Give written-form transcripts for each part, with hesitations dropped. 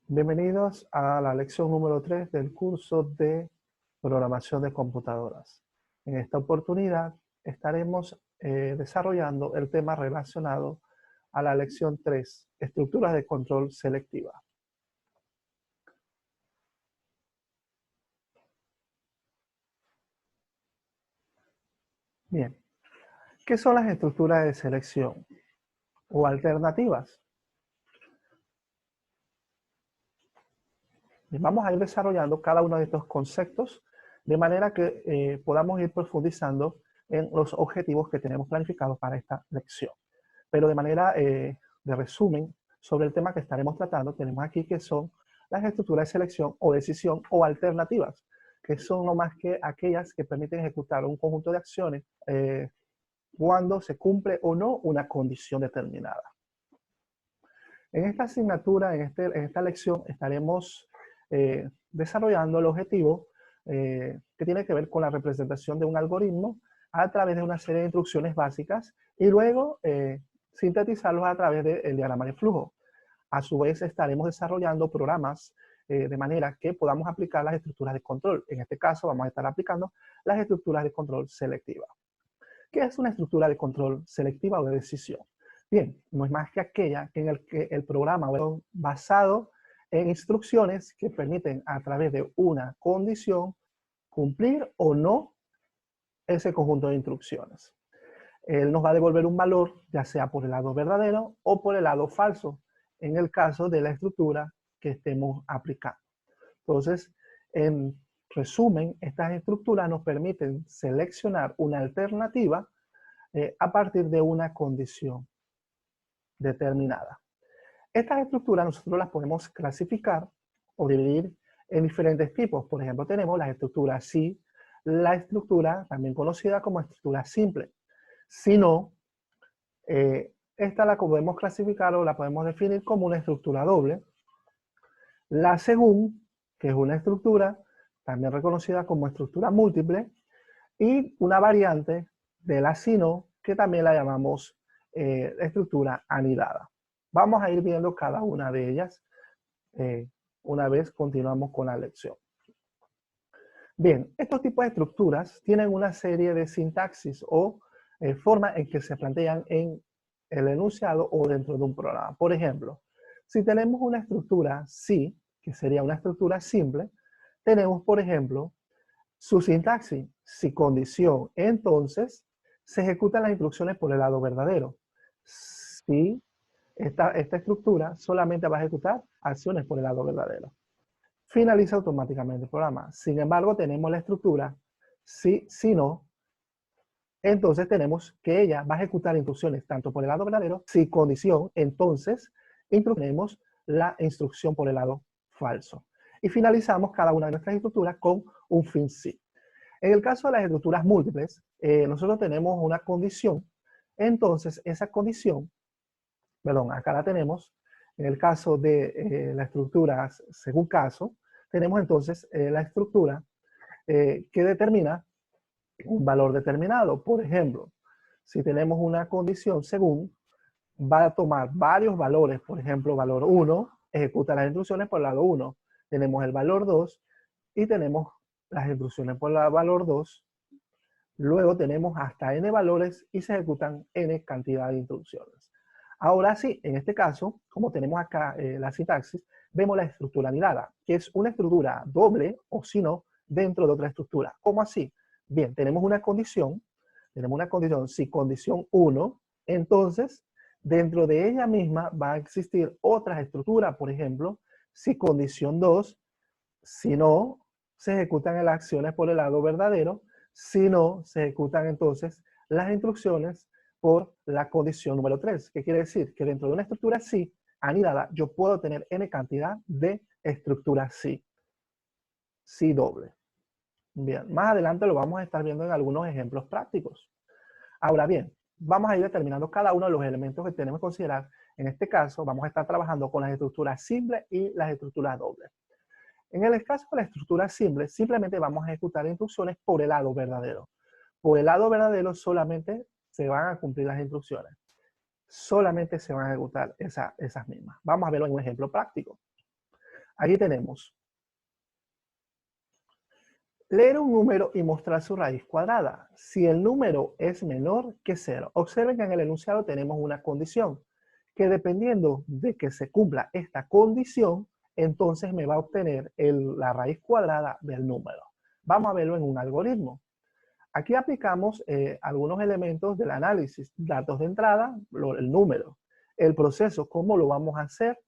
Bienvenidos a la lección número 3 del curso de programación de computadoras. En esta oportunidad estaremos desarrollando el tema relacionado a la lección 3, estructuras de control selectiva. Bien, ¿qué son las estructuras de selección o alternativas? Bien, vamos a ir desarrollando cada uno de estos conceptos de manera que podamos ir profundizando en los objetivos que tenemos planificados para esta lección. Pero de manera de resumen sobre el tema que estaremos tratando, tenemos aquí que son las estructuras de selección o decisión o alternativas, que son no más que aquellas que permiten ejecutar un conjunto de acciones cuando se cumple o no una condición determinada. En esta asignatura, en esta lección, estaremos desarrollando el objetivo que tiene que ver con la representación de un algoritmo a través de una serie de instrucciones básicas y luego sintetizarlos a través del diagrama de flujo. A su vez estaremos desarrollando programas de manera que podamos aplicar las estructuras de control. En este caso vamos a estar aplicando las estructuras de control selectiva. ¿Qué es una estructura de control selectiva o de decisión? Bien, no es más que aquella en el que el programa es basado en instrucciones que permiten a través de una condición cumplir o no ese conjunto de instrucciones. Él nos va a devolver un valor, ya sea por el lado verdadero o por el lado falso, en el caso de la estructura que estemos aplicando. Entonces, en resumen, estas estructuras nos permiten seleccionar una alternativa a partir de una condición determinada. Estas estructuras nosotros las podemos clasificar o dividir en diferentes tipos. Por ejemplo, tenemos la estructura sí, la estructura también conocida como estructura simple. Si no, esta la podemos clasificar o la podemos definir como una estructura doble. La según, que es una estructura también reconocida como estructura múltiple, y una variante de la si no, que también la llamamos estructura anidada. Vamos a ir viendo cada una de ellas una vez continuamos con la lección. Bien, estos tipos de estructuras tienen una serie de sintaxis o formas en que se plantean en el enunciado o dentro de un programa. Por ejemplo, si tenemos una estructura sí, que sería una estructura simple, tenemos, por ejemplo, su sintaxis, si condición, entonces se ejecutan las instrucciones por el lado verdadero. Si esta estructura solamente va a ejecutar acciones por el lado verdadero. Finaliza automáticamente el programa. Sin embargo, tenemos la estructura si no, entonces tenemos que ella va a ejecutar instrucciones tanto por el lado verdadero, si condición, entonces introducimos la instrucción por el lado falso. Y finalizamos cada una de nuestras estructuras con un fin sí. En el caso de las estructuras múltiples, nosotros tenemos una condición, entonces esa condición, perdón, acá la tenemos, en el caso de la estructura según caso, tenemos entonces la estructura que determina un valor determinado. Por ejemplo, si tenemos una condición según, va a tomar varios valores, por ejemplo, valor 1, ejecuta las instrucciones por el lado 1. Tenemos el valor 2 y tenemos las instrucciones por el valor 2. Luego tenemos hasta n valores y se ejecutan n cantidad de instrucciones. Ahora sí, en este caso, como tenemos acá la sintaxis, vemos la estructura anidada, que es una estructura doble o si no, dentro de otra estructura. ¿Cómo así? Bien, tenemos una condición si condición 1, entonces dentro de ella misma va a existir otra estructura, por ejemplo, si condición 2, si no, se ejecutan las acciones por el lado verdadero, si no, se ejecutan entonces las instrucciones por la condición número 3. ¿Qué quiere decir? Que dentro de una estructura sí, anidada, yo puedo tener n cantidad de estructuras sí. Sí doble. Bien, más adelante lo vamos a estar viendo en algunos ejemplos prácticos. Ahora bien, vamos a ir determinando cada uno de los elementos que tenemos que considerar. En este caso, vamos a estar trabajando con las estructuras simples y las estructuras dobles. En el caso de la estructura simple, simplemente vamos a ejecutar instrucciones por el lado verdadero. Por el lado verdadero solamente se van a cumplir las instrucciones. Solamente se van a ejecutar esas mismas. Vamos a verlo en un ejemplo práctico. Aquí tenemos leer un número y mostrar su raíz cuadrada. Si el número es menor que 0. Observen que en el enunciado tenemos una condición, que dependiendo de que se cumpla esta condición, entonces me va a obtener la raíz cuadrada del número. Vamos a verlo en un algoritmo. Aquí aplicamos algunos elementos del análisis, datos de entrada, el número, el proceso, cómo lo vamos a hacer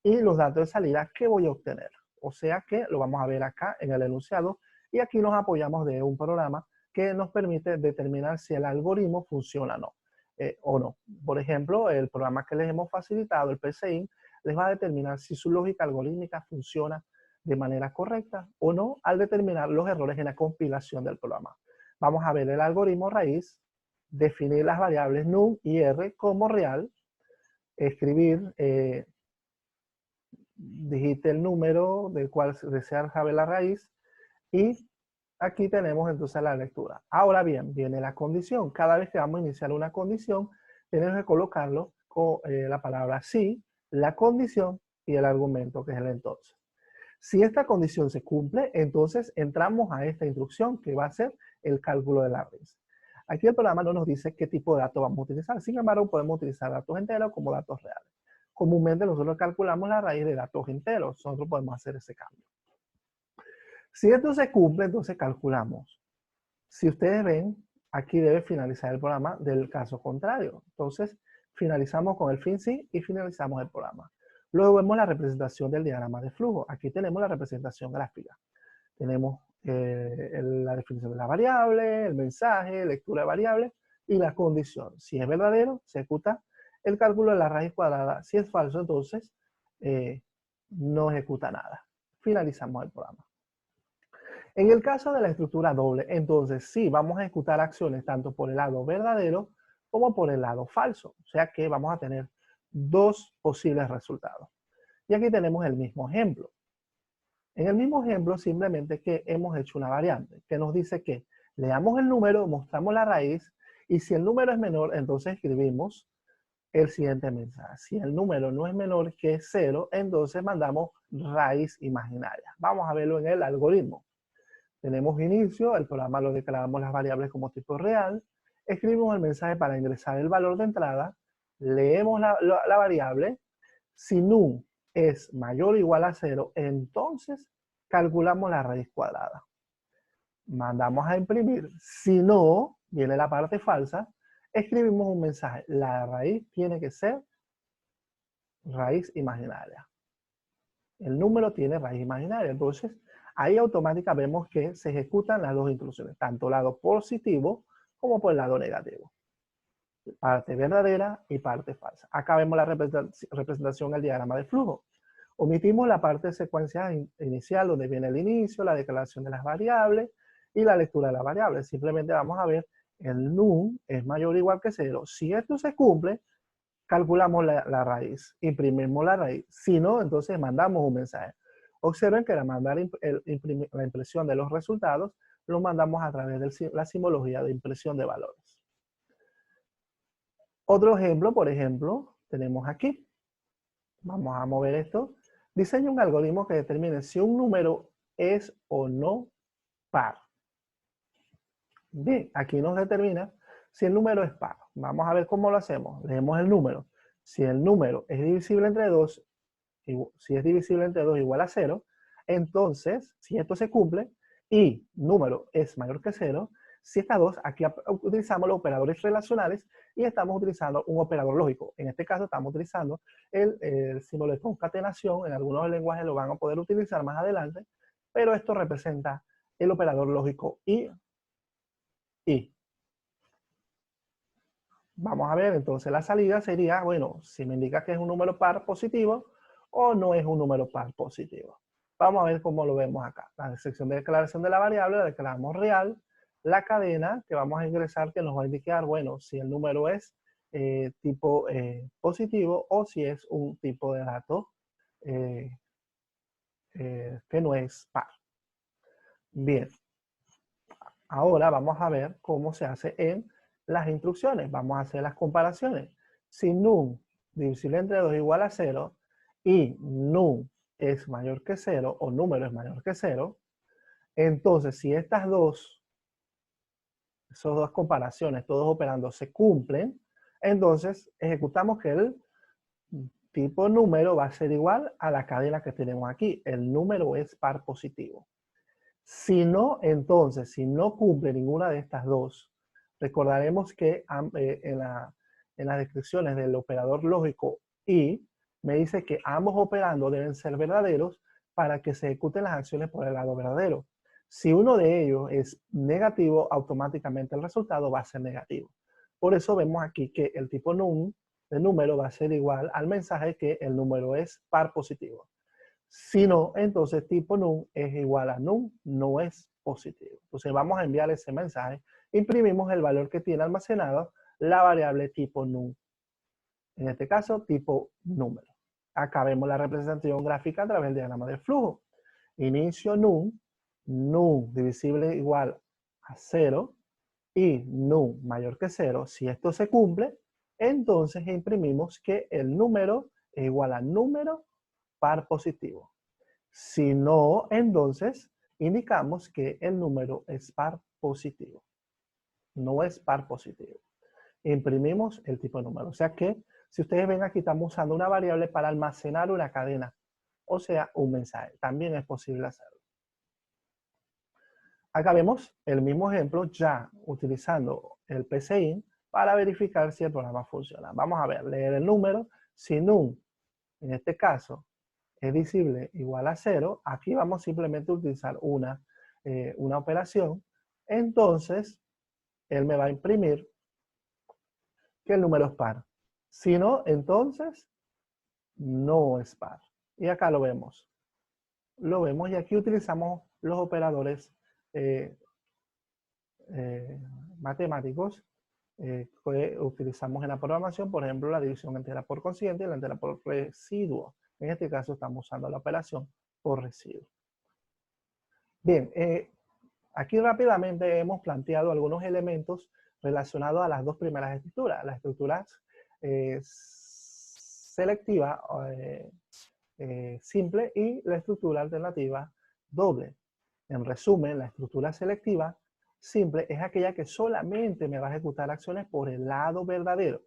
y los datos de salida que voy a obtener. O sea que lo vamos a ver acá en el enunciado y aquí nos apoyamos de un programa que nos permite determinar si el algoritmo funciona o no. Por ejemplo, el programa que les hemos facilitado, el PCIN, les va a determinar si su lógica algorítmica funciona de manera correcta o no al determinar los errores en la compilación del programa. Vamos a ver el algoritmo raíz, definir las variables num y r como real, escribir, digite el número del cual desea saber la raíz y aquí tenemos entonces la lectura. Ahora bien, viene la condición. Cada vez que vamos a iniciar una condición, tenemos que colocarlo con la palabra sí, la condición y el argumento que es el entonces. Si esta condición se cumple, entonces entramos a esta instrucción que va a ser el cálculo de la raíz. Aquí el programa no nos dice qué tipo de datos vamos a utilizar. Sin embargo, podemos utilizar datos enteros como datos reales. Comúnmente nosotros calculamos la raíz de datos enteros. Nosotros podemos hacer ese cambio. Si esto se cumple, entonces calculamos. Si ustedes ven, aquí debe finalizar el programa del caso contrario. Entonces, finalizamos con el fin sí y finalizamos el programa. Luego vemos la representación del diagrama de flujo. Aquí tenemos la representación gráfica. Tenemos la definición de la variable, el mensaje, lectura de variable y la condición. Si es verdadero, se ejecuta el cálculo de la raíz cuadrada. Si es falso, entonces no ejecuta nada. Finalizamos el programa. En el caso de la estructura doble, entonces sí, vamos a ejecutar acciones tanto por el lado verdadero como por el lado falso. O sea que vamos a tener dos posibles resultados. Y aquí tenemos el mismo ejemplo. En el mismo ejemplo, simplemente que hemos hecho una variante que nos dice que leamos el número, mostramos la raíz, y si el número es menor, entonces escribimos el siguiente mensaje. Si el número no es menor que 0, entonces mandamos raíz imaginaria. Vamos a verlo en el algoritmo. Tenemos inicio, el programa lo declaramos las variables como tipo real, escribimos el mensaje para ingresar el valor de entrada, leemos la variable, si num es mayor o igual a 0, entonces calculamos la raíz cuadrada. Mandamos a imprimir, si no, viene la parte falsa, escribimos un mensaje, la raíz tiene que ser raíz imaginaria. El número tiene raíz imaginaria, entonces ahí automáticamente vemos que se ejecutan las dos instrucciones, tanto el lado positivo como por el lado negativo. Parte verdadera y parte falsa. Acá vemos la representación del diagrama de flujo. Omitimos la parte de secuencia inicial donde viene el inicio, la declaración de las variables y la lectura de las variables. Simplemente vamos a ver el num es mayor o igual que 0. Si esto se cumple, calculamos la raíz, imprimimos la raíz. Si no, entonces mandamos un mensaje. Observen que al mandar la impresión de los resultados, lo mandamos a través de la simbología de impresión de valores. Otro ejemplo, por ejemplo, tenemos aquí. Vamos a mover esto. Diseña un algoritmo que determine si un número es o no par. Bien, aquí nos determina si el número es par. Vamos a ver cómo lo hacemos. Leemos el número. Si el número es divisible entre 2, si es divisible entre 2 igual a 0, entonces, si esto se cumple y número es mayor que 0, si está 2, aquí utilizamos los operadores relacionales y estamos utilizando un operador lógico. En este caso estamos utilizando el símbolo de concatenación. En algunos lenguajes lo van a poder utilizar más adelante, pero esto representa el operador lógico y. Vamos a ver, entonces la salida sería, bueno, si me indica que es un número par positivo o no es un número par positivo. Vamos a ver cómo lo vemos acá. La sección de declaración de la variable la declaramos real. La cadena que vamos a ingresar que nos va a indicar, bueno, si el número es tipo positivo o si es un tipo de dato que no es par. Bien, ahora vamos a ver cómo se hace en las instrucciones. Vamos a hacer las comparaciones. Si num divisible entre 2 igual a 0 y num es mayor que 0 o número es mayor que 0, entonces si estas dos, esas dos comparaciones, todos operando se cumplen, entonces ejecutamos que el tipo número va a ser igual a la cadena que tenemos aquí. El número es par positivo. Si no, entonces, si no cumple ninguna de estas dos, recordaremos que en las descripciones del operador lógico y me dice que ambos operandos deben ser verdaderos para que se ejecuten las acciones por el lado verdadero. Si uno de ellos es negativo, automáticamente el resultado va a ser negativo. Por eso vemos aquí que el tipo num de número va a ser igual al mensaje que el número es par positivo. Si no, entonces tipo num es igual a num, no es positivo. Entonces vamos a enviar ese mensaje, imprimimos el valor que tiene almacenado la variable tipo num. En este caso, tipo número. Acá vemos la representación gráfica a través del diagrama de flujo. Inicio num, num divisible igual a 0 y num mayor que 0. Si esto se cumple, entonces imprimimos que el número es igual a número par positivo. Si no, entonces indicamos que el número es par positivo. No es par positivo. Imprimimos el tipo de número. O sea que, si ustedes ven aquí, estamos usando una variable para almacenar una cadena. O sea, un mensaje. También es posible hacerlo. Acá vemos el mismo ejemplo ya utilizando el PCInt para verificar si el programa funciona. Vamos a ver, leer el número. Si num, en este caso, es visible igual a 0, aquí vamos simplemente a utilizar una operación. Entonces, él me va a imprimir que el número es par. Si no, entonces, no es par. Y acá lo vemos. Lo vemos y aquí utilizamos los operadores matemáticos que utilizamos en la programación, por ejemplo, la división entera por cociente y la entera por residuo. En este caso estamos usando la operación por residuo. Bien, aquí rápidamente hemos planteado algunos elementos relacionados a las dos primeras estructuras, las estructuras selectiva simple y la estructura alternativa doble. En resumen, la estructura selectiva simple es aquella que solamente me va a ejecutar acciones por el lado verdadero.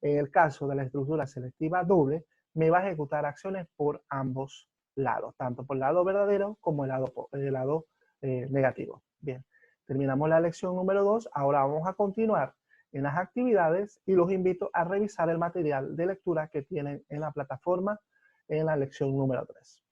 En el caso de la estructura selectiva doble, me va a ejecutar acciones por ambos lados, tanto por el lado verdadero como el lado negativo. Bien, terminamos la lección número 2. Ahora vamos a continuar en las actividades y los invito a revisar el material de lectura que tienen en la plataforma en la lección número 3.